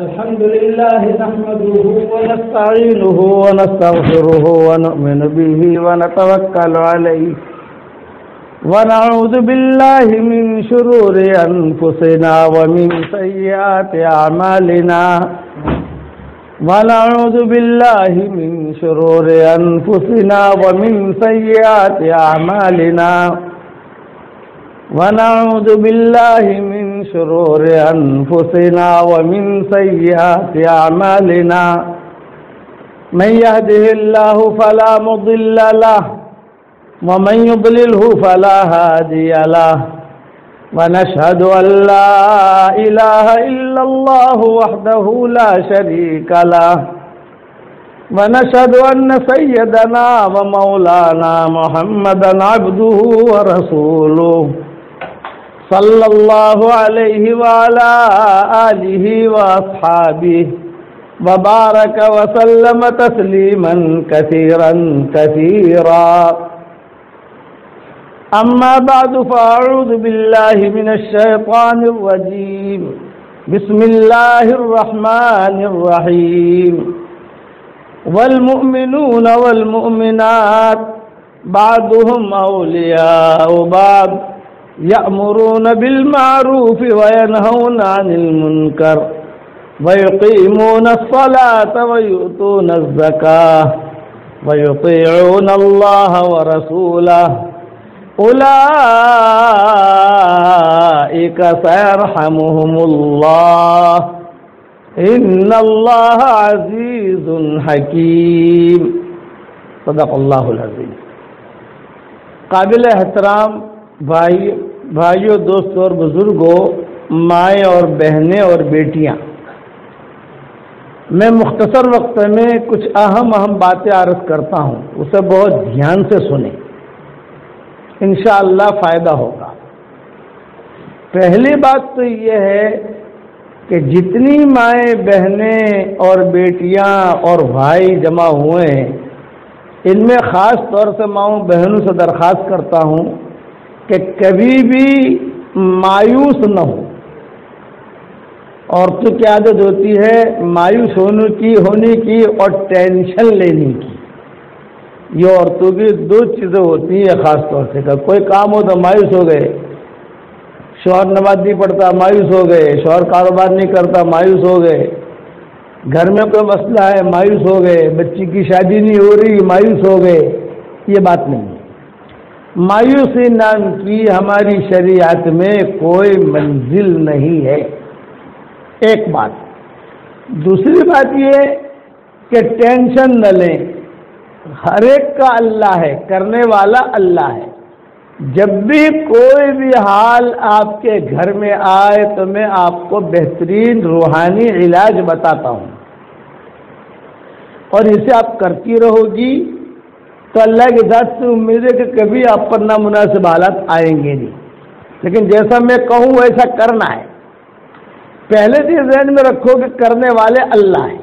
الحمد لله نحمده ونستعينه ونستغفره ونؤمن به ونتوكل عليه ونعوذ بالله من شرور أنفسنا ومن سيئات أعمالنا ونعوذ بالله من شرور أنفسنا ومن سيئات أعمالنا ونعوذ بالله من شرور أنفسنا ومن سيئات أعمالنا من يهده الله فلا مضل له ومن يضلله فلا هادي له ونشهد أن لا إله إلا الله وحده لا شريك له ونشهد أن سيدنا ومولانا محمدا عبده ورسوله صلى الله عليه وعلى آله وأصحابه وبارك وسلم تسليما كثيرا كثيرا أما بعد فأعوذ بالله من الشيطان الرجيم بسم الله الرحمن الرحيم والمؤمنون والمؤمنات بعضهم أولياء بعض يأمرون بالمعروف وينهون عن المنكر ويقيمون الصلاة ويؤتون الزكاة ويطيعون الله ورسوله أولئك سيرحمهم الله إن الله عزيز حكيم صدق اللہ العظیم. قابل احترام بھائیوں، دوستوں اور بزرگوں، مائیں اور بہنیں اور بیٹیاں، میں مختصر وقت میں کچھ اہم باتیں عرض کرتا ہوں، اسے بہت دھیان سے سنیں، انشاءاللہ فائدہ ہوگا. پہلی بات تو یہ ہے کہ جتنی مائیں بہنیں اور بیٹیاں اور بھائی جمع ہوئے ہیں، ان میں خاص طور سے ماؤں بہنوں سے درخواست کرتا ہوں کہ کبھی بھی مایوس نہ ہو. عورتوں کی عادت ہوتی ہے مایوس ہونے کی اور ٹینشن لینے کی. یہ عورتوں کی دو چیزیں ہوتی ہیں خاص طور سے. کوئی کام ہو تو مایوس ہو گئے، شوہر نماز نہیں پڑھتا مایوس ہو گئے، شوہر کاروبار نہیں کرتا مایوس ہو گئے، گھر میں کوئی مسئلہ ہے مایوس ہو گئے، بچی کی شادی نہیں ہو رہی مایوس ہو گئے. یہ بات نہیں ہے. مایوسی نام کی ہماری شریعت میں کوئی منزل نہیں ہے. ایک بات. دوسری بات یہ کہ ٹینشن نہ لیں. ہر ایک کا اللہ ہے، کرنے والا اللہ ہے. جب بھی کوئی بھی حال آپ کے گھر میں آئے تو میں آپ کو بہترین روحانی علاج بتاتا ہوں، اور اسے آپ کرتی رہو گی تو اللہ کی ذات سے امید ہے کہ کبھی آپ پر نامناسب حالات آئیں گے نہیں. لیکن جیسا میں کہوں ویسا کرنا ہے. پہلے سے ذہن میں رکھو کہ کرنے والے اللہ ہیں.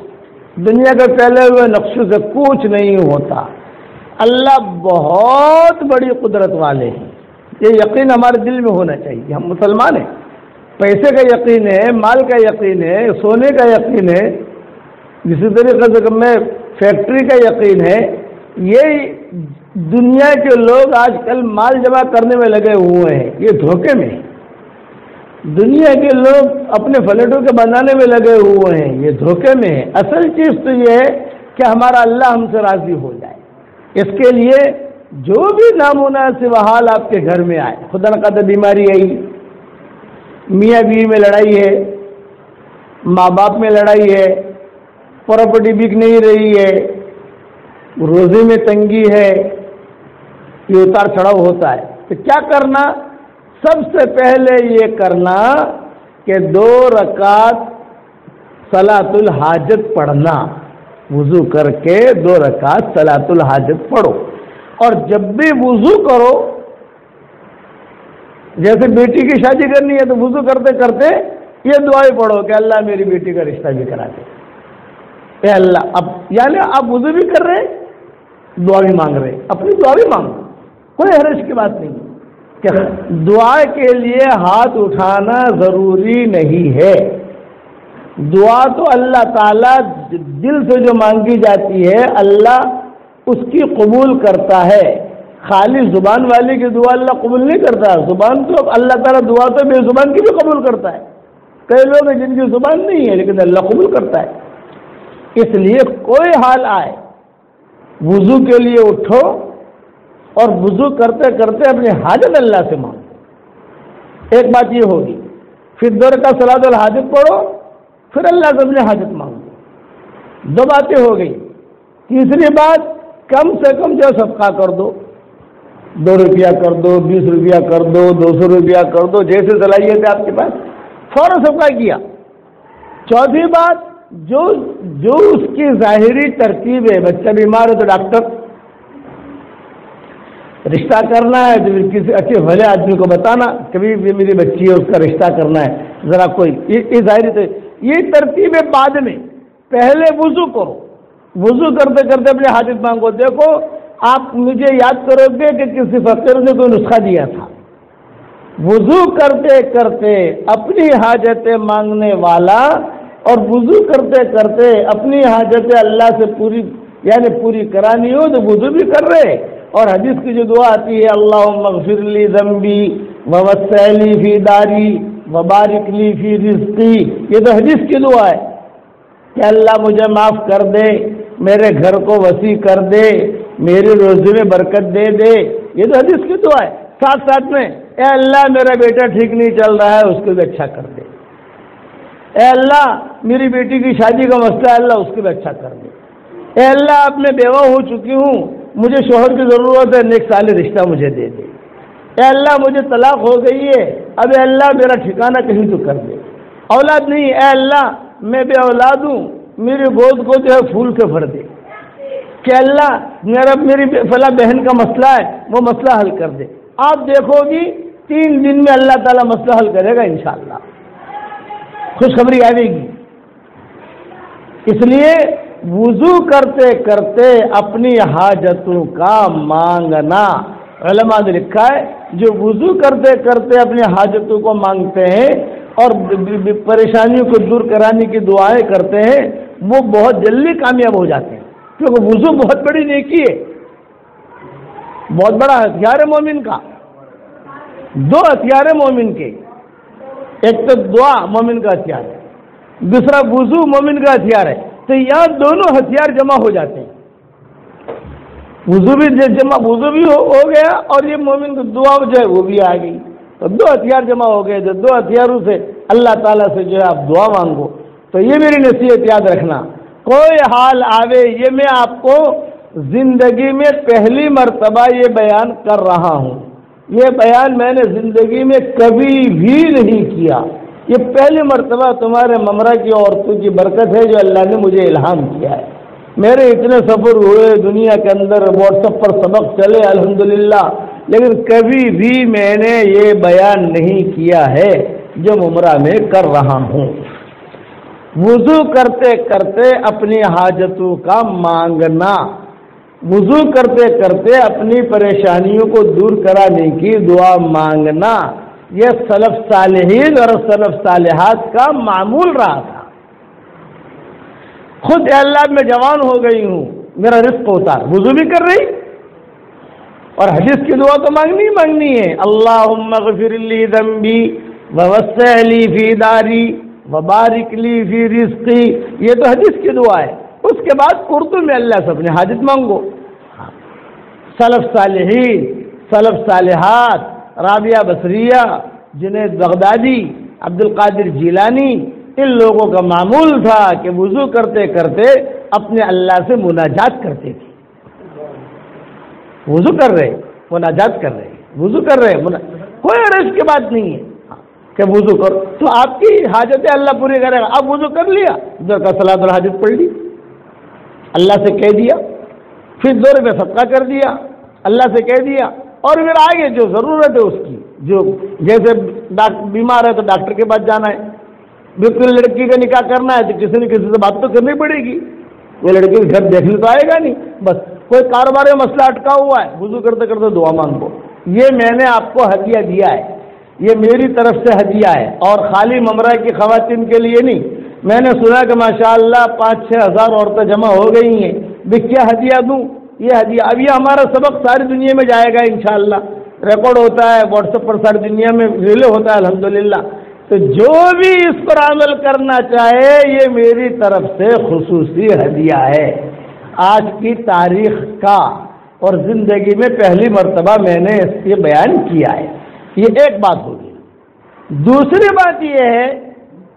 دنیا کے پہلے ہوئے نقشوں سے کچھ نہیں ہوتا. اللہ بہت بڑی قدرت والے ہیں. یہ یقین ہمارے دل میں ہونا چاہیے. ہم مسلمان ہیں. پیسے کا یقین ہے، مال کا یقین ہے، سونے کا یقین ہے، اسی طریقے سے میں فیکٹری کا یقین ہے. یہ دنیا کے لوگ آج کل مال جمع کرنے میں لگے ہوئے ہیں، یہ دھوکے میں. دنیا کے لوگ اپنے فلیٹوں کے بنانے میں لگے ہوئے ہیں، یہ دھوکے میں ہے. اصل چیز تو یہ ہے کہ ہمارا اللہ ہم سے راضی ہو جائے. اس کے لیے جو بھی نامناسب حال آپ کے گھر میں آئے، خدا نخواستہ بیماری آئی، میاں بیوی میں لڑائی ہے، ماں باپ میں لڑائی ہے، پراپرٹی بک نہیں رہی ہے، روزی میں تنگی ہے، یہ اتار چڑھاؤ ہوتا ہے، تو کیا کرنا؟ سب سے پہلے یہ کرنا کہ 2 رکعت صلاۃ الحاجت پڑھنا. وضو کر کے 2 رکعت صلاۃ الحاجت پڑھو. اور جب بھی وضو کرو، جیسے بیٹی کی شادی کرنی ہے تو وضو کرتے کرتے یہ دعائیں پڑھو کہ اللہ میری بیٹی کا رشتہ بھی کرا دے. اے اللہ، اب یعنی آپ وضو بھی کر رہے، دعا بھی مانگ رہے، اپنی دعا بھی مانگو، کوئی حرج کی بات نہیں. کہ دعا کے لیے ہاتھ اٹھانا ضروری نہیں ہے. دعا تو اللہ تعالیٰ دل سے جو مانگی جاتی ہے اللہ اس کی قبول کرتا ہے. خالی زبان والی کی دعا اللہ قبول نہیں کرتا. زبان تو اللہ تعالیٰ دعا تو بے زبان کی بھی قبول کرتا ہے. کئی لوگ ہیں جن کی زبان نہیں ہے لیکن اللہ قبول کرتا ہے. اس لیے کوئی حال آئے وضو کے لیے اٹھو اور وضو کرتے کرتے اپنی حاجت اللہ سے مانگو. ایک بات یہ ہوگی. پھر دو رکعت صلاۃ الحاجت پڑھو, پھر اللہ سے اپنی حاجت مانگو. دو باتیں ہو گئی. تیسری بات, کم سے کم جو صدقہ کر دو. 2 روپیہ کر دو, 20 روپیہ کر دو, 200 روپیہ کر دو, جیسے صلاحیت ہے آپ کے پاس فوراً صدقہ کیا. چوتھی بات, جو اس کی ظاہری ترتیب ہے, بچہ بیمار ہے تو ڈاکٹر, رشتہ کرنا ہے تو کسی اچھے بھلے آدمی کو بتانا کبھی میری بچی ہے اس کا رشتہ کرنا ہے, ذرا کوئی یہ ظاہری یہ ترتیب ہے. بعد میں پہلے وضو کرو, وضو کرتے کرتے اپنی حاجت مانگو. دیکھو آپ مجھے یاد کرو گے کہ کسی فقیر نے کوئی نسخہ دیا تھا. وضو کرتے کرتے اپنی حاجتیں مانگنے والا اور وضو کرتے کرتے اپنی حاجتیں اللہ سے پوری کرانی ہو تو وضو بھی کر رہے. اور حدیث کی جو دعا آتی ہے اللہم اغفر لی ذنبی ووسع لی فی داری وبارک لی فی رزقی, یہ تو حدیث کی دعا ہے کہ اللہ مجھے معاف کر دے, میرے گھر کو وسیع کر دے, میری روزی میں برکت دے دے. یہ تو حدیث کی دعا ہے. ساتھ ساتھ میں اے اللہ میرا بیٹا ٹھیک نہیں چل رہا ہے, اس کو بھی اچھا کر دے. اے اللہ میری بیٹی کی شادی کا مسئلہ ہے, اللہ اس کو بھی اچھا کر دے. اے اللہ اب میں بیوہ ہو چکی ہوں, مجھے شوہر کی ضرورت ہے, نیک صالح رشتہ مجھے دے دے. اے اللہ مجھے طلاق ہو گئی ہے, اب اے اللہ میرا ٹھکانہ کہیں تو کر دے. اولاد نہیں, اے اللہ میں بے اولاد ہوں, میری گود کو جو ہے پھول سے بھر دے. کہ اللہ میری فلاں بہن کا مسئلہ ہے, وہ مسئلہ حل کر دے. آپ دیکھو گی 3 دن میں اللہ تعالیٰ مسئلہ حل کرے گا انشاءاللہ, خوشخبری آئے گی. اس لیے وضو کرتے کرتے اپنی حاجتوں کا مانگنا, علماء نے لکھا ہے جو وضو کرتے کرتے اپنی حاجتوں کو مانگتے ہیں اور پریشانیوں کو دور کرانے کی دعائیں کرتے ہیں وہ بہت جلدی کامیاب ہو جاتے ہیں. کیونکہ وضو بہت بڑی نیکی ہے, بہت بڑا ہتھیار ہے مومن کا. 2 ہتھیار ہے مومن کے, ایک تو دعا مومن کا ہتھیار ہے, دوسرا وضو مومن کا ہتھیار ہے. تو یہاں دونوں ہتھیار جمع ہو جاتے ہیں. وضو بھی ہو گیا اور یہ مومن کی دعا جو ہے وہ بھی آ گئی. تو 2 ہتھیار جمع ہو گئے. جو 2 ہتھیاروں سے اللہ تعالیٰ سے جو ہے آپ دعا مانگو. تو یہ میری نصیحت یاد رکھنا, کوئی حال آوے, یہ میں آپ کو زندگی میں پہلی مرتبہ یہ بیان کر رہا ہوں. یہ بیان میں نے زندگی میں کبھی بھی نہیں کیا. یہ پہلی مرتبہ تمہارے ممرہ کی عورتوں کی برکت ہے جو اللہ نے مجھے الہام کیا ہے. میرے اتنے سفر ہوئے دنیا کے اندر, واٹس ایپ پر سبق چلے الحمدللہ, لیکن کبھی بھی میں نے یہ بیان نہیں کیا ہے جو ممرہ میں کر رہا ہوں. وضو کرتے کرتے اپنی حاجتوں کا مانگنا, وضو کرتے کرتے اپنی پریشانیوں کو دور کرانے کی دعا مانگنا, یہ سلف صالحین اور سلف صالحات کا معمول رہا تھا. خود اے اللہ میں جوان ہو گئی ہوں, میرا رزق اتار, وضو بھی کر رہی اور حدیث کی دعا تو مانگنی ہے. اللہم اغفر لی ذنبی ووسع لی فی داری وبارک لی فی رزقی, یہ تو حدیث کی دعا ہے. اس کے بعد اردو میں اللہ سے اپنی حاجت مانگو. سلف صالحین, سلف صالحات, رابعہ بصریہ, جنید بغدادی, عبد القادر جیلانی, ان لوگوں کا معمول تھا کہ وضو کرتے کرتے اپنے اللہ سے مناجات کرتے تھے. وضو کر رہے مناجات کر رہے, وضو کر رہے, کوئی عرض کی بات نہیں ہے کہ وضو کرو تو آپ کی حاجتیں اللہ پوری کرے گا. اب وضو کر لیا, دو کا صلاۃ الحاجت پڑھ لی, اللہ سے کہہ دیا, پھر 2 روپے صدقہ کر دیا, اللہ سے کہہ دیا, اور پھر آگے جو ضرورت ہے اس کی, جو جیسے بیمار ہے تو ڈاکٹر کے پاس جانا ہے, بالکل لڑکی کا نکاح کرنا ہے تو کسی نہ کسی سے بات تو کرنی پڑے گی, وہ لڑکی کا گھر دیکھنے تو آئے گا نہیں. بس کوئی کاروبار میں مسئلہ اٹکا ہوا ہے, وضو کرتے کرتے دعا مانگو, یہ میں نے آپ کو ہدیہ دیا ہے، یہ میری طرف سے ہدیہ ہے، اور خالی ممرہ کی خواتین کے لیے نہیں۔ میں نے سنا کہ ماشاءاللہ 5-6 ہزار عورتیں جمع ہو گئی ہیں، بھی کیا ہدیہ دوں؟ یہ ہدیہ، اب یہ ہمارا سبق ساری دنیا میں جائے گا انشاءاللہ، ریکارڈ ہوتا ہے واٹس ایپ پر، ساری دنیا میں ریلے ہوتا ہے الحمدللہ۔ تو جو بھی اس پر عمل کرنا چاہے، یہ میری طرف سے خصوصی ہدیہ ہے آج کی تاریخ کا، اور زندگی میں پہلی مرتبہ میں نے اس کی بیان کیا ہے۔ یہ ایک بات ہوگی۔ دوسری بات یہ ہے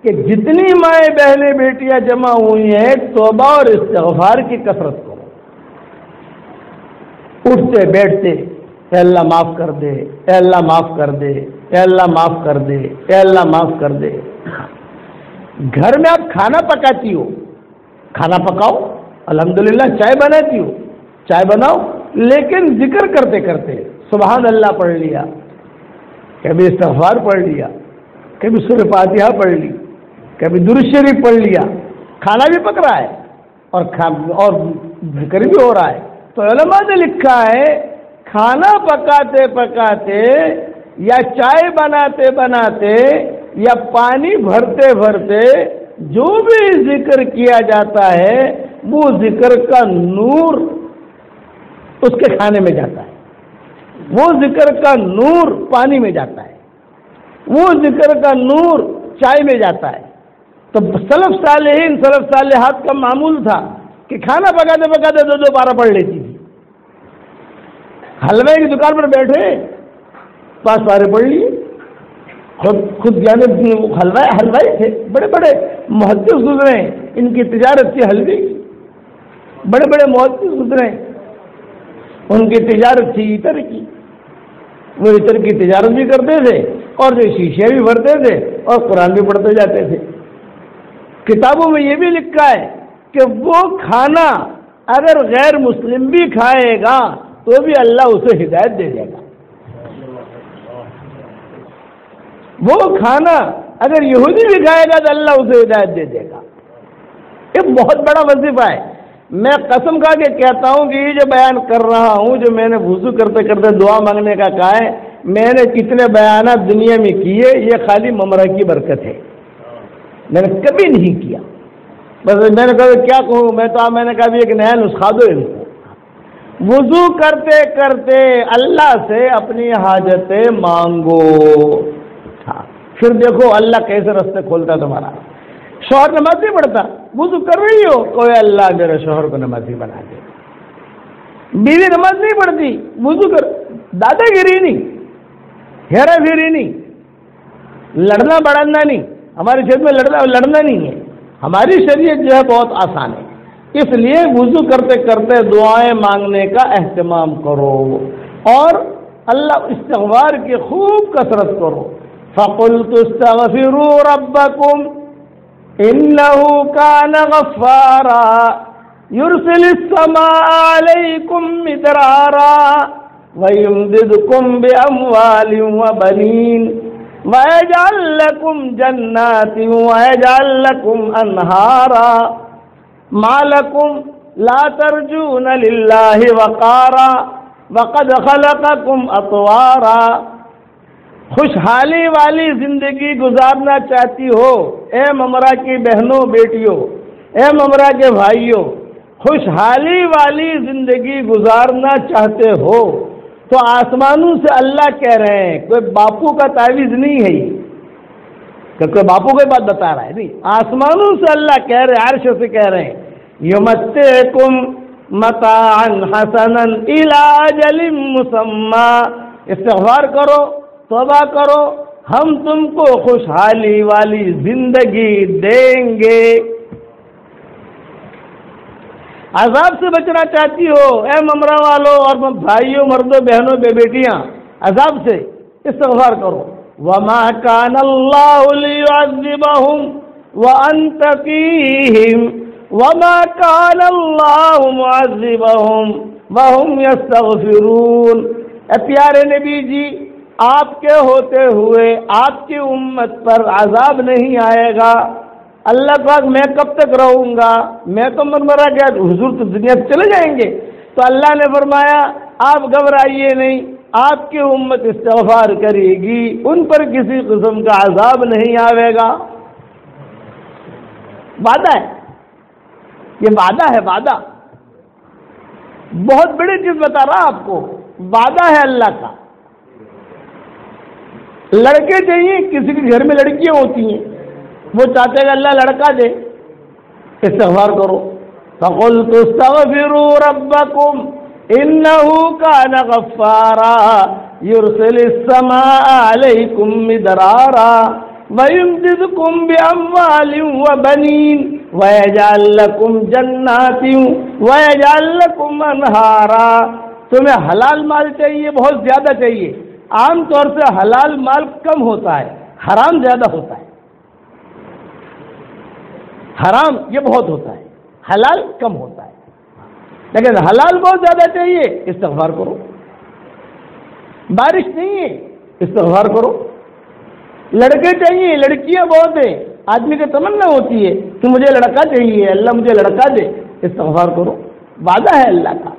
کہ جتنی مائیں بہنیں بیٹیاں جمع ہوئی ہیں، توبہ اور استغفار کی کثرت کرو، اٹھتے بیٹھتے اے اللہ معاف کر دے، اے اللہ معاف کر دے، اے اللہ معاف کر دے، اے اللہ معاف کر دے۔ گھر میں آپ کھانا پکاتی ہو، کھانا پکاؤ، الحمدللہ چائے بناتی ہو، چائے بناؤ، لیکن ذکر کرتے کرتے سبحان اللہ پڑھ لیا، کبھی استغفار پڑھ لیا، کبھی سورہ فاتحہ پڑھ لی، کبھی درود شریف پڑھ لیا، کھانا بھی پک رہا ہے اور ذکر بھی ہو رہا ہے۔ تو علماء نے لکھا ہے کھانا پکاتے پکاتے یا چائے بناتے بناتے یا پانی بھرتے بھرتے جو بھی ذکر کیا جاتا ہے، وہ ذکر کا نور اس کے کھانے میں جاتا ہے، وہ ذکر کا نور پانی میں جاتا ہے، وہ ذکر کا نور چائے میں جاتا ہے۔ تو سلف صالحین، سلف صالحات کا معمول تھا کہ کھانا پکاتے پکاتے 2 پارہ پڑھ لیتی تھی۔ حلوے کی دکان پر بیٹھے 5 پارے پڑھ لیے، خود یعنی حلوائی تھے، بڑے بڑے محدث گزرے، ان کی تجارت تھی حلوے کی، بڑے بڑے محدث گزرے، ان کی تجارت تھی عطر کی، وہ عطر کی تجارت بھی کرتے تھے اور جو شیشے بھی بھرتے تھے اور قرآن بھی پڑھتے جاتے تھے۔ کتابوں میں یہ بھی لکھا ہے کہ وہ کھانا اگر غیر مسلم بھی کھائے گا تو بھی اللہ اسے ہدایت دے دے گا، وہ کھانا اگر یہودی بھی کھائے گا تو اللہ اسے ہدایت دے دے گا۔ یہ بہت بڑا وظیفہ ہے۔ میں قسم کھا کے کہتا ہوں کہ یہ جو بیان کر رہا ہوں، جو میں نے وضو کرتے کرتے دعا مانگنے کا کہا ہے، میں نے کتنے بیانات دنیا میں کیے، یہ خالی ممرہ کی برکت ہے، میں نے کبھی نہیں کیا۔ بس میں نے کہا کیا کہوں، میں نے کہا بھی ایک نیا نسخہ دو ان کو۔ وضو کرتے کرتے اللہ سے اپنی حاجتیں مانگو، پھر دیکھو اللہ کیسے راستے کھولتا ہے تمہارا۔ شوہر نماز نہیں پڑھتا، وضو کر رہی ہو، کوئی اللہ میرے شوہر کو نمازی بنا دے۔ بیوی نماز نہیں پڑھتی، وضو کر، دادا گیری نہیں، ہیرا پھیری نہیں، لڑنا بڑھنا نہیں، ہماری شریعت میں لڑنا نہیں ہے، ہماری شریعت جو ہے بہت آسان ہے۔ اس لیے وضو کرتے کرتے دعائیں مانگنے کا اہتمام کرو اور اللہ استغفار کی خوب کثرت کرو۔ فَقُلْتُ اسْتَغْفِرُوا رَبَّكُمْ إِنَّهُ كَانَ غَفَّارًا يُرْسِلِ السَّمَاءَ عَلَيْكُمْ مِدْرَارًا وَيُمْدِدْكُمْ بِأَمْوَالٍ وَبَنِينَ وَيَجْعَلْ لَكُمْ جَنَّاتٍ وَيَجْعَلْ لَكُمْ أَنْهَارًا مَا لَكُمْ لَا تَرْجُونَ لِلَّهِ وَقَارًا وَقَدْ خَلَقَكُمْ أَطْوَارًا۔ خوشحالی والی زندگی گزارنا چاہتی ہو اے ممرہ کی بہنوں بیٹیوں، اے ممرہ کے بھائیوں، خوشحالی والی زندگی گزارنا چاہتے ہو تو آسمانوں سے اللہ کہہ رہے ہیں، کوئی باپو کا تعویذ نہیں ہے یہ کہ کوئی باپو کی بات بتا رہا ہے، نہیں، آسمانوں سے اللہ کہہ رہے، عرش سے کہہ رہے ہیں، یمتعکم متاعا حسنا الی اجل مسمی، استغفار کرو، توبہ کرو، ہم تم کو خوشحالی والی زندگی دیں گے۔ عذاب سے بچنا چاہتی ہو اے ممرہ والوں اور بھائیوں، مردوں، بہنوں، بیٹیاں، عذاب سے استغفار کرو۔ وَمَا كَانَ اللَّهُ لِيُعَذِّبَهُمْ وَأَنْتَ فِيهِمْ وَمَا كَانَ اللَّهُ مُعَذِّبَهُمْ وَهُمْ يَسْتَغْفِرُونَ۔ اے پیارے نبی جی، آپ کے ہوتے ہوئے آپ کی امت پر عذاب نہیں آئے گا۔ اللہ پاک میں کب تک رہوں گا، میں تو مرا گیا، حضور تو دنیا سے چلے جائیں گے۔ تو اللہ نے فرمایا آپ گھبرائیے نہیں، آپ کی امت استغفار کرے گی ان پر کسی قسم کا عذاب نہیں آئے گا. وعدہ ہے، یہ وعدہ ہے، وعدہ. بہت بڑی چیز بتا رہا آپ کو، وعدہ ہے اللہ کا. لڑکے چاہیے، کسی کے گھر میں لڑکیاں ہوتی ہیں، وہ چاہتے ہیں کہ اللہ لڑکا دے، استغفار کرو. فَقُلْتُ اسْتَغْفِرُوا رَبَّكُمْ إِنَّهُ كَانَ غَفَّارًا يُرْسِلِ السَّمَاءَ عَلَيْكُمْ مِدْرَارًا وَيُمْدِدْكُمْ بِأَمْوَالٍ وَبَنِينَ وَيَجْعَلْ لَكُمْ جَنَّاتٍ وَيَجْعَلْ لَكُمْ أَنْهَارًا. تمہیں حلال مال چاہیے، بہت زیادہ چاہیے. عام طور سے حلال مال کم ہوتا ہے، حرام زیادہ ہوتا ہے. حرام یہ بہت ہوتا ہے، حلال کم ہوتا ہے. لیکن حلال بہت زیادہ چاہیے، استغفار کرو. بارش نہیں ہے، استغفار کرو. لڑکے چاہیے، لڑکیاں بہت ہیں. آدمی کی تمنا ہوتی ہے کہ مجھے لڑکا چاہیے، اللہ مجھے لڑکا دے، استغفار کرو. وعدہ ہے اللہ کا.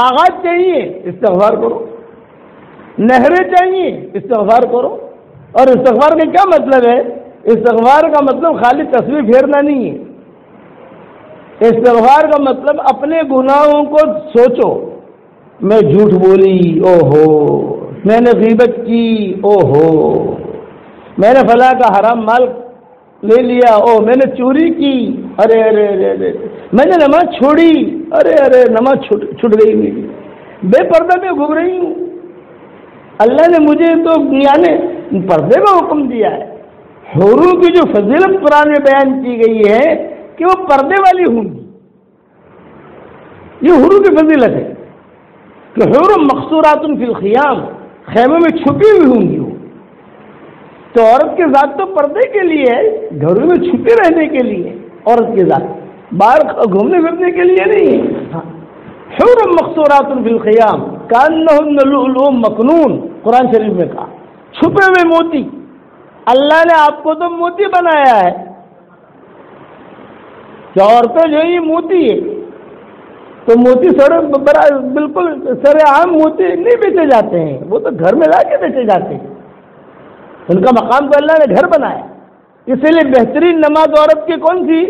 باغات چاہیے، استغفار کرو. نہریں چاہیے، استغفار کرو. اور استغفار کا کیا مطلب ہے؟ استغفار کا مطلب خالی تصویر پھیرنا نہیں ہے. استغفار کا مطلب اپنے گناہوں کو سوچو. میں جھوٹ بولی، او ہو. میں نے غیبت کی، او ہو. میں نے فلاں کا حرام مال لے لیا، او میں نے چوری کی، ارے ارے ارے ارے. میں نے نماز چھوڑی، ارے ارے نماز چھوٹ گئی میری. بے پردہ میں گھوم رہی ہوں. اللہ نے مجھے تو یعنی پردے کا حکم دیا ہے. حوروں کی جو فضیلت قرآن میں بیان کی گئی ہے کہ وہ پردے والی ہوں گی. یہ حوروں کی فضیلت ہے کہ حور مقصورات فی الخیام، خیموں میں چھپی ہوئی ہوں گی. وہ تو عورت کے ذات تو پردے کے لیے ہے، گھروں میں چھپے رہنے کے لیے. عورت کے ذات باہر گھومنے پھرنے کے لیے نہیں ہے. حور مقصورات فی الخیام کأنہن لؤلؤ مکنون، قرآن شریف میں کہا. چھپے ہوئے موتی. اللہ نے آپ کو تو موتی بنایا ہے کہ عورتیں جو یہ موتی ہے، تو موتی بالکل سر عام موتی نہیں بیچے جاتے ہیں، وہ تو گھر میں لا کے بیچے جاتے ہیں. ان کا مقام تو اللہ نے گھر بنایا. اسی لیے بہترین نماز عورت کی کون سی؟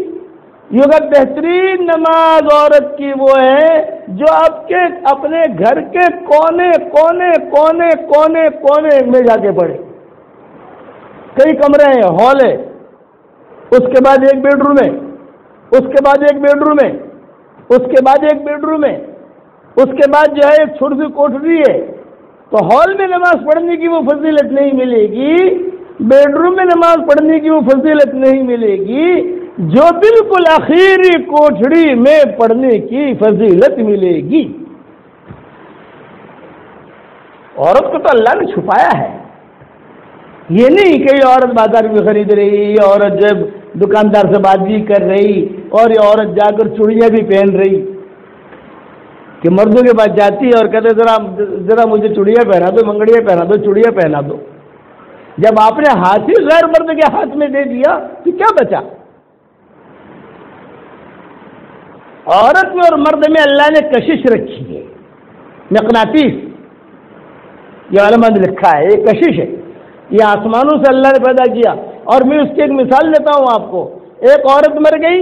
یہ بہترین نماز عورت کی وہ ہے جو آپ کے اپنے گھر کے کونے کونے کونے کونے کونے میں جا کے پڑھے. کئی کمرے ہیں، ہال ہے، اس کے بعد ایک بیڈ روم ہے، اس کے بعد ایک بیڈ روم ہے، اس کے بعد ایک بیڈ روم ہے، اس کے بعد جو ہے ایک چھوٹی سی کوٹری ہے. تو ہال میں نماز پڑھنے کی وہ فضیلت نہیں ملے گی، بیڈ روم میں نماز پڑھنے کی وہ فضیلت نہیں ملے گی جو بالکل آخری کوٹڑی میں پڑھنے کی فضیلت ملے گی. عورت کو تو اللہ نے چھپایا ہے. یہ نہیں کہ یہ عورت بازار میں خرید رہی، یہ عورت جب دکاندار سے بات بھی کر رہی، اور یہ عورت جا کر چوڑیاں بھی پہن رہی، کہ مردوں کے پاس جاتی ہے اور کہتے ذرا مجھے چوڑیاں پہنا دو، منگڑیاں پہنا دو، چوڑیاں پہنا دو. جب آپ نے ہاتھ ہی غیر مرد کے ہاتھ میں دے دیا تو کیا بچا؟ عورت میں اور مرد میں اللہ نے کشش رکھی ہے، مقناطیس. یہ علماء نے لکھا ہے یہ کشش ہے. یہ آسمانوں سے اللہ نے پیدا کیا. اور میں اس کی ایک مثال دیتا ہوں آپ کو. ایک عورت مر گئی،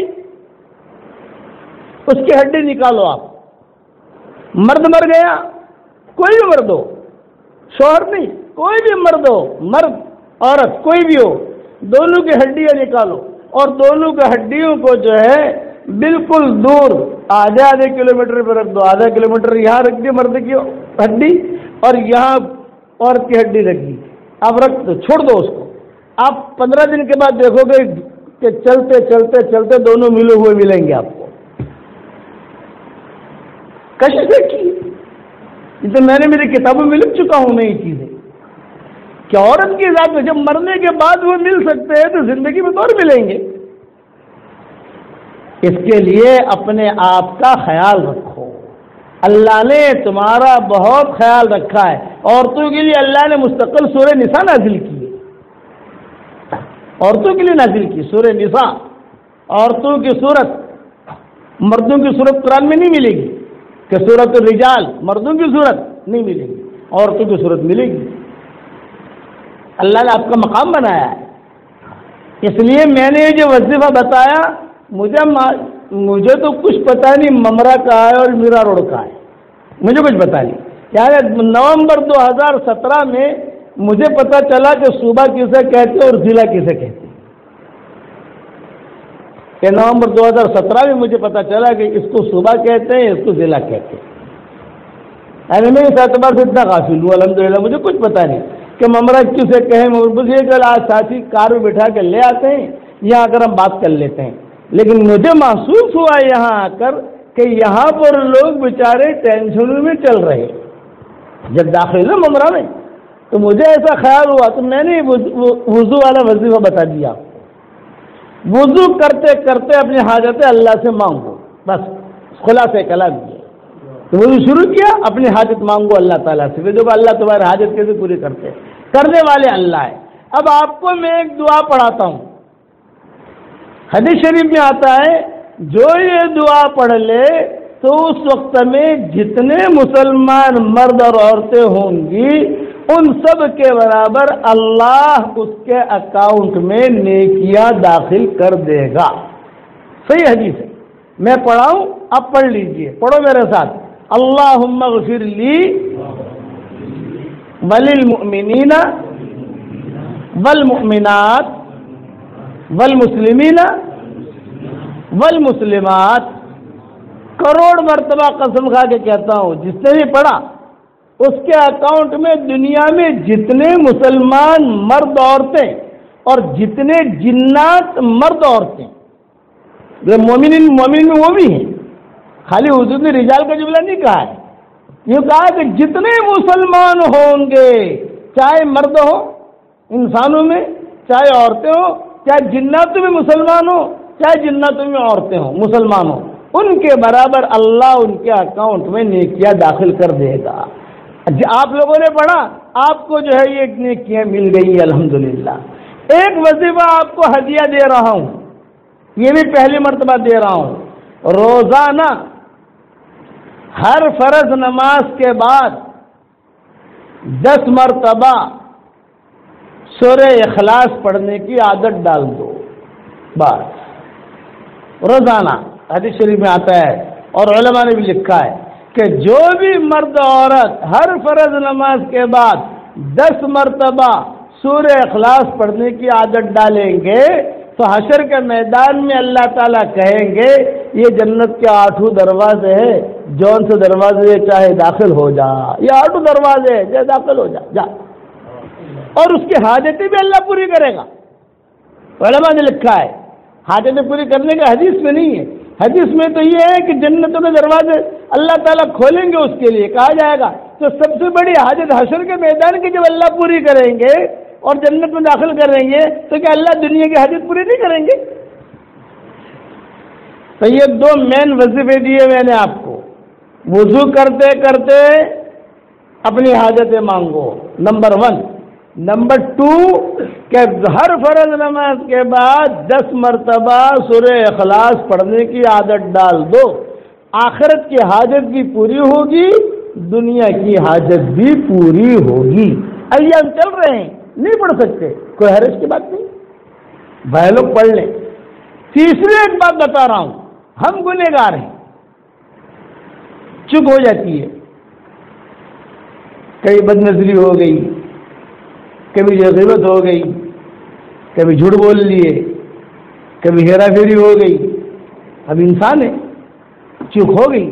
اس کی ہڈی نکالو آپ. مرد مر گیا، کوئی بھی مرد ہو، شوہر نہیں، کوئی بھی مرد ہو، مرد عورت کوئی بھی ہو، دونوں کی ہڈیاں نکالو اور دونوں کی ہڈیوں کو جو ہے بالکل دور آدھے کلومیٹر پہ رکھ دو. آدھا کلومیٹر یہاں رکھ دی مرد کی ہڈی اور یہاں عورت کی ہڈی رکھ دی. آپ رکھ دو، چھوڑ دو اس کو. آپ 15 دن کے بعد دیکھو گے کہ چلتے چلتے چلتے دونوں ملے ہوئے ملیں گے آپ کو. کشش دیکھیے، جسے میں نے میری کتابوں میں لکھ چکا ہوں نئی چیزیں کہ عورت کی ذات میں جب مرنے کے بعد وہ مل سکتے ہیں تو زندگی میں تو اور ملیں گے. اس کے لیے اپنے آپ کا خیال رکھو. اللہ نے تمہارا بہت خیال رکھا ہے. عورتوں کے لیے اللہ نے مستقل سورہ نساء نازل کی ہے. عورتوں کے لیے نازل کی سورہ نساء. عورتوں کی صورت مردوں کی صورت قرآن میں نہیں ملے گی کہ سورۃ الرجال مردوں کی صورت نہیں ملے گی. عورتوں کی صورت ملے گی. اللہ نے آپ کا مقام بنایا ہے. اس لیے میں نے یہ جو وظیفہ بتایا مجھے تو کچھ پتہ نہیں ممرا کا ہے اور میرا روڈ کا ہے, مجھے کچھ پتہ نہیں. یعنی نومبر 2017 میں مجھے پتہ چلا کہ صوبہ کسے کہتے اور ضلع کسے کہتے. کہ نومبر 2017 میں مجھے پتہ چلا کہ اس کو صوبہ کہتے ہیں, اس کو ضلع کہتے ہیں. یعنی میں اس اعتبار سے اتنا غافل ہوں الحمدللہ, مجھے کچھ پتہ نہیں کہ ممرا کسے کہیں. مجھے کل آج ساتھی کار میں بٹھا کے لے آتے ہیں, یہاں آ کر ہم بات کر لیتے ہیں. لیکن مجھے محسوس ہوا یہاں آ کر کہ یہاں پر لوگ بیچارے ٹینشنوں میں چل رہے. جب داخل ہوئے ممرا میں تو مجھے ایسا خیال ہوا تو میں نے وضو والا وظیفہ بتا دیا. وضو کرتے کرتے اپنی حاجتیں اللہ سے مانگو, بس خلاصہ کلام یہ. تو وضو شروع کیا, اپنی حاجت مانگو اللہ تعالیٰ سے. دیکھو اللہ تمہاری حاجت کیسے پوری کرتے, کرنے والے اللہ ہے. اب آپ کو میں ایک دعا پڑھاتا ہوں. حدیث شریف میں آتا ہے جو یہ دعا پڑھ لے تو اس وقت میں جتنے مسلمان مرد اور عورتیں ہوں گی ان سب کے برابر اللہ اس کے اکاؤنٹ میں نیکیاں داخل کر دے گا. صحیح حدیث ہے, میں پڑھاؤں, اب پڑھ لیجئے, پڑھو میرے ساتھ. اللہم اغفر لی وللمؤمنین والمؤمنات والمسلمین والمسلمات. کروڑ مرتبہ قسم کھا کے کہتا ہوں, جس نے بھی پڑھا اس کے اکاؤنٹ میں دنیا میں جتنے مسلمان مرد عورتیں اور جتنے جنات مرد عورتیں, مومنین مومن میں وہ بھی ہیں, خالی حضور نے رجال کا جملہ نہیں کہا ہے, یہ کہا کہ جتنے مسلمان ہوں گے, چاہے مرد ہو انسانوں میں, چاہے عورتیں ہوں, چاہے جناتوں میں مسلمان ہو, چاہے جناتوں میں عورتیں ہوں مسلمان ہوں, ان کے برابر اللہ ان کے اکاؤنٹ میں نیکیاں داخل کر دے گا. آپ لوگوں نے پڑھا, آپ کو جو ہے یہ نیکیاں مل گئی الحمدللہ. ایک وظیفہ آپ کو ہدیہ دے رہا ہوں, یہ بھی پہلی مرتبہ دے رہا ہوں. روزانہ ہر فرض نماز کے بعد 10 مرتبہ سورہ اخلاص پڑھنے کی عادت ڈال دو. بس روزانہ, حدیث شریف میں آتا ہے اور علماء نے بھی لکھا ہے کہ جو بھی مرد عورت ہر فرض نماز کے بعد 10 مرتبہ سورہ اخلاص پڑھنے کی عادت ڈالیں گے تو حشر کے میدان میں اللہ تعالیٰ کہیں گے یہ جنت کے 8 دروازے ہیں, جون سے دروازے چاہے داخل ہو جا, یہ 8 دروازے ہیں, چاہے داخل ہو جا جا. اور اس کی حاجتیں بھی اللہ پوری کرے گا. علماء نے لکھا ہے حاجتیں پوری کرنے کا حدیث میں نہیں ہے. حدیث میں تو یہ ہے کہ جنتوں کے دروازے اللہ تعالیٰ کھولیں گے اس کے لیے. کہا جائے گا تو سب سے بڑی حاجت حشر کے میدان کی جب اللہ پوری کریں گے اور جنت میں داخل کریں گے تو کیا اللہ دنیا کی حاجت پوری نہیں کریں گے؟ تو یہ 2 مین وظیفے دیے میں نے آپ کو. وضو کرتے کرتے اپنی حاجتیں مانگو, نمبر 1. نمبر 2 کہ ہر فرض نماز کے بعد 10 مرتبہ سورہ اخلاص پڑھنے کی عادت ڈال دو. آخرت کی حاجت بھی پوری ہوگی, دنیا کی حاجت بھی پوری ہوگی. ایام چل رہے ہیں, نہیں پڑھ سکتے, کوئی حرج کی بات نہیں, بھائی لوگ پڑھ لیں. تیسری ایک بات بتا رہا ہوں, ہم گنہگار ہیں, چپ ہو جاتی ہے, کئی بدنظری ہو گئی, کبھی غیبت ہو گئی, کبھی جھوٹ بول لیے, کبھی ہیرا پھیری ہو گئی. اب انسان ہے, چوک ہو گئی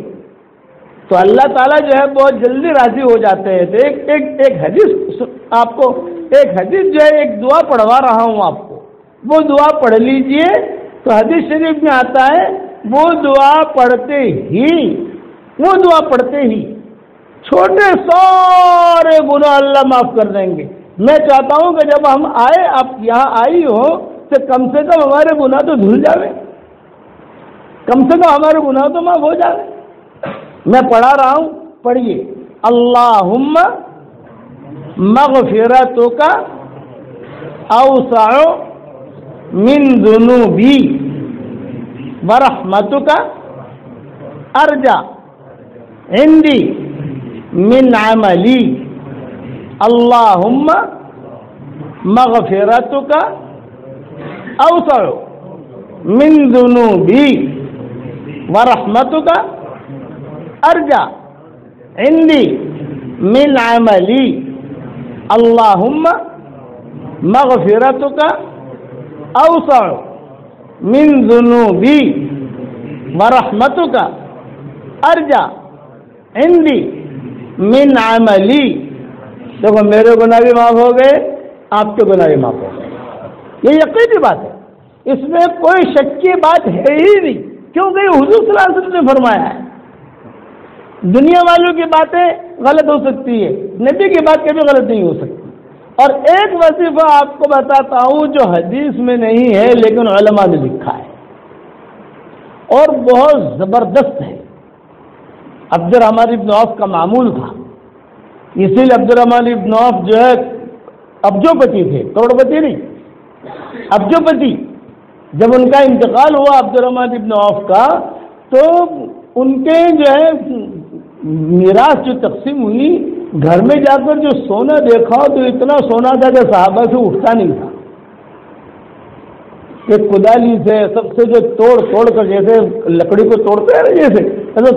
تو اللہ تعالیٰ جو ہے بہت جلدی راضی ہو جاتے ہیں. تو ایک حدیث آپ کو, ایک حدیث جو ہے ایک دعا پڑھوا رہا ہوں آپ کو, وہ دعا پڑھ لیجئے. تو حدیث شریف میں آتا ہے وہ دعا پڑھتے ہی چھوٹے سارے گناہ اللہ معاف کر دیں گے. میں چاہتا ہوں کہ جب ہم آئے, آپ یہاں آئی ہو تو کم سے کم ہمارے گناہ تو دھل جاوے, کم سے کم ہمارے گناہ تو معاف ہو جاوے. میں پڑھا رہا ہوں, پڑھیے. اللہم مغفرتک اوسع من ذنوبی ورحمتک ارجع عندی من عملی اللہم مغفرتک اوسع من ذنوبی ورحمتک ارجع عندی من عملی اللہم مغفرتک اوسع من ذنوبی ورحمتک ارجع عندی من عملی. دیکھو میرے گناہ بھی معاف ہو گئے، آپ کے گناہ بھی معاف ہو گئے. یہ یقینی بات ہے، اس میں کوئی شک کی بات ہے ہی نہیں، کیونکہ حضور صلی اللہ علیہ وسلم نے فرمایا ہے. دنیا والوں کی باتیں غلط ہو سکتی ہے، نبی کی بات کبھی غلط نہیں ہو سکتی. اور ایک وظیفہ آپ کو بتاتا ہوں جو حدیث میں نہیں ہے لیکن علماء نے لکھا ہے اور بہت زبردست ہے. عبد الرحمن ابن عوف کا معمول تھا، اسی لیے عبد الرحمن ابن عوف جو ہے ابجوپتی تھے، کروڑپتی نہیں، ابجوپتی. جب ان کا انتقال ہوا عبد الرحمن ابن عوف کا، تو ان کے جو ہے میراث جو تقسیم ہوئی، گھر میں جا کر جو سونا دیکھا تو اتنا سونا تھا کہ صحابہ سے اٹھتا نہیں تھا. کہ کدالی سے سب سے جو توڑ کر، جیسے لکڑی کو توڑتے ہیں جیسے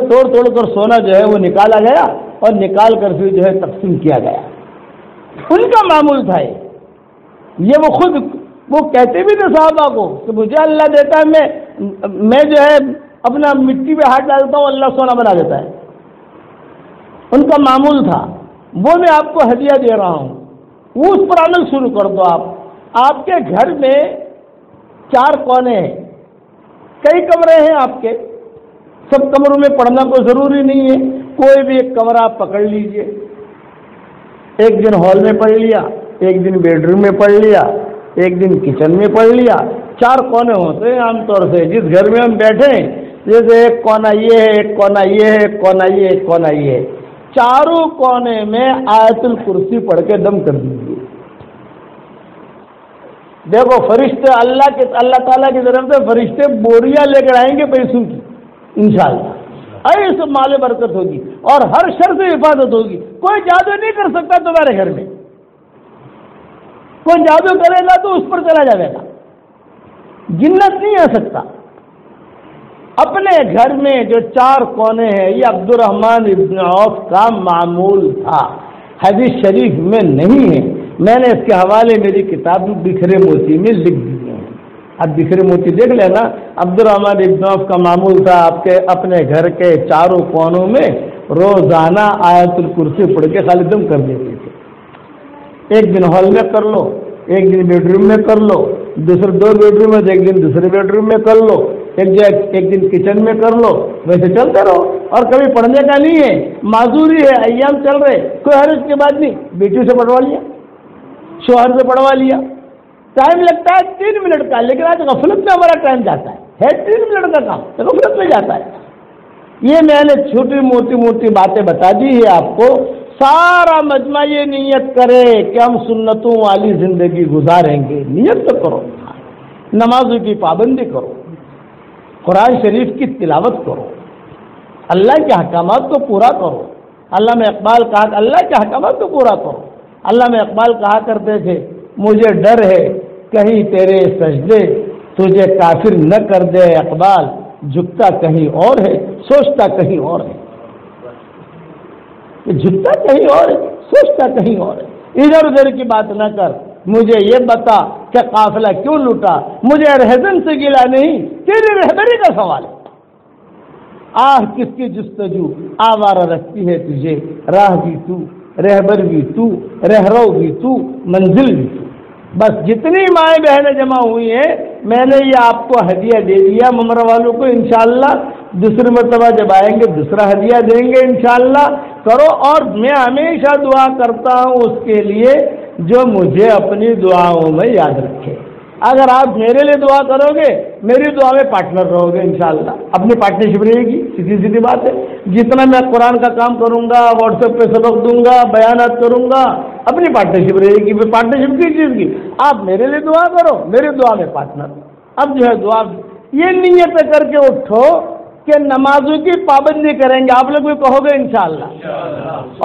توڑ کر سونا جو ہے وہ نکالا گیا اور نکال کر پھر جو ہے تقسیم کیا گیا. ان کا معمول تھا یہ وہ خود وہ کہتے بھی تھے صحابہ کو کہ مجھے اللہ دیتا ہے، میں جو ہے اپنا مٹی پہ ہاتھ ڈالتا ہوں، اللہ سونا بنا دیتا ہے. ان کا معمول تھا، وہ میں آپ کو ہدیہ دے رہا ہوں، وہ اس پر عمل شروع کر دو. آپ کے گھر میں 4 کونے ہیں، کئی کمرے ہیں آپ کے، سب کمروں میں پڑھنا کوئی ضروری نہیں ہے. کوئی بھی ایک کمرہ آپ پکڑ لیجئے، ایک دن ہال میں پڑھ لیا، ایک دن بیڈ روم میں پڑھ لیا، ایک دن کچن میں پڑھ لیا. 4 کونے ہوتے ہیں عام طور سے جس گھر میں ہم بیٹھے ہیں، جیسے ایک کونا یہ ہے، ایک کونا یہ ہے، ایک کونا یہ، ایک کونا یہ ہے. چاروں کونے میں آیت الکرسی پڑھ کے دم کر دیجیے. دیکھو فرشتے اللہ تعالیٰ کی طرف سے فرشتے بوریاں لے کر آئیں گے پیسوں کی انشاءاللہ. ایسے مال برکت ہوگی اور ہر شر سے حفاظت ہوگی. کوئی جادو نہیں کر سکتا تمہارے گھر میں، کوئی جادو کرے گا تو اس پر چلا جائے گا، جنت نہیں آ سکتا. اپنے گھر میں جو 4 کونے ہیں یہ عبد الرحمن ابن عوف کا معمول تھا، حدیث شریف میں نہیں ہے. میں نے اس کے حوالے میری کتاب بکھرے موتی میں لکھ دیے ہیں، اب بکھرے موتی دیکھ لینا. عبد الرحمن ابن عوف کا معمول تھا آپ کے اپنے گھر کے 4 کونوں میں روزانہ آیت الکرسی پڑھ کے خالی دم کر دیتے تھے. ایک دن ہال میں کر لو، ایک دن بیڈ روم میں کر لو، دوسرے 2 بیڈ روم میں، ایک دن دوسرے بیڈ روم میں کر لو، ایک دن کچن میں کر لو. ویسے چلتے رہو. اور کبھی پڑھنے کا نہیں ہے، معذوری ہے، ایام چل رہے، کوئی حرج کی بات نہیں. بیٹی سے پڑھوا لیا، شوہر سے پڑھوا لیا. ٹائم لگتا ہے 3 منٹ کا، لیکن آج غفلت میں ہمارا ٹائم جاتا ہے 3 منٹ کا کام غفلت میں جاتا ہے. یہ میں نے چھوٹی موٹی باتیں بتا دی ہے آپ کو. سارا مجمع یہ نیت کرے کہ ہم سنتوں والی زندگی گزاریں گے. نیت تو کرو، نمازوں کی پابندی کرو، قرآن شریف کی تلاوت کرو، اللہ کے احکامات کو پورا کرو. علامہ اقبال کہا اللہ کے احکامات کو پورا کرو. علامہ اقبال کہا کرتے تھے مجھے ڈر ہے کہیں تیرے سجدے تجھے کافر نہ کر دے اقبال، جھکتا کہیں اور ہے سوچتا کہیں اور ہے. جھکتا کہیں اور ہے سوچتا کہیں اور ہے. ادھر ادھر کی بات نہ کر، مجھے یہ بتا کہ قافلہ کیوں لوٹا. مجھے رہزن سے گلا نہیں، تیری رہبری کا سوال ہے. کس کی جستجو آوارہ رکھتی ہے تجھے، راہ بھی تو، رہبر بھی تو، رہرو بھی تو، منزل بھی تو. بس جتنی مائیں بہنیں جمع ہوئی ہیں میں نے یہ آپ کو ہدیہ دے دیا ممر والوں کو. انشاءاللہ دوسری مرتبہ جب آئیں گے دوسرا ہدیہ دیں گے انشاءاللہ. کرو. اور میں ہمیشہ دعا کرتا ہوں اس کے لیے جو مجھے اپنی دعاؤں میں یاد رکھے. اگر آپ میرے لیے دعا کرو گے میری دعا میں پارٹنر رہو گے انشاءاللہ. اپنی پارٹنرشپ رہے گی، سیدھی بات ہے. جتنا میں قرآن کا کام کروں گا، واٹس ایپ پہ سبق دوں گا، بیانات کروں گا، اپنی پارٹنرشپ رہے گی. پارٹنرشپ کی چیز کی آپ میرے لیے دعا کرو، میری دعا میں پارٹنر. اب جو ہے دعا یہ نیت کر کے اٹھو کہ نمازوں کی پابندی کریں گے. آپ لوگ بھی کہو گے انشاءاللہ.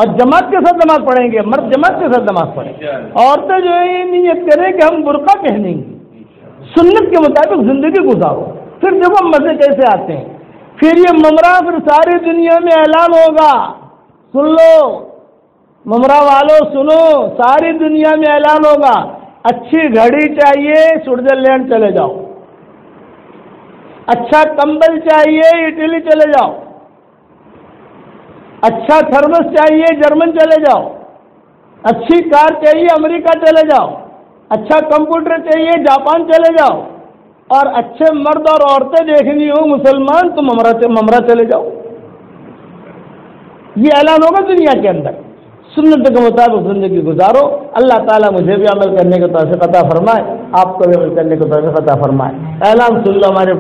اور جماعت کے ساتھ نماز پڑھیں گے, مرد جماعت کے ساتھ نماز پڑھیں گے. عورتیں جو ہے یہ نیت کریں کہ ہم برقع پہنیں گی, سنت کے مطابق زندگی گزارو. پھر دیکھو مزے کیسے آتے ہیں. پھر یہ ممرہ پھر ساری دنیا میں اعلان ہوگا. سن لو ممرہ والو, سنو, ساری دنیا میں اعلان ہوگا. اچھی گھڑی چاہیے, سوئٹزرلینڈ چلے جاؤ. اچھا کمبل چاہیے, اٹلی چلے جاؤ. اچھا تھرمس چاہیے, جرمن چلے جاؤ. اچھی کار چاہیے, امریکہ چلے جاؤ. اچھا کمپیوٹر چاہیے, جاپان چلے جاؤ. اور اچھے مرد اور عورتیں دیکھنی ہو مسلمان تو ممرہ چلے جاؤ. یہ اعلان ہوگا دنیا کے اندر. سنت کے مطابق زندگی گزارو. اللہ تعالیٰ مجھے بھی عمل کرنے کا توفیق عطا فرمائے, آپ کو بھی عمل کرنے کا توفیق عطا فرمائے. اعلان سن لو ہمارے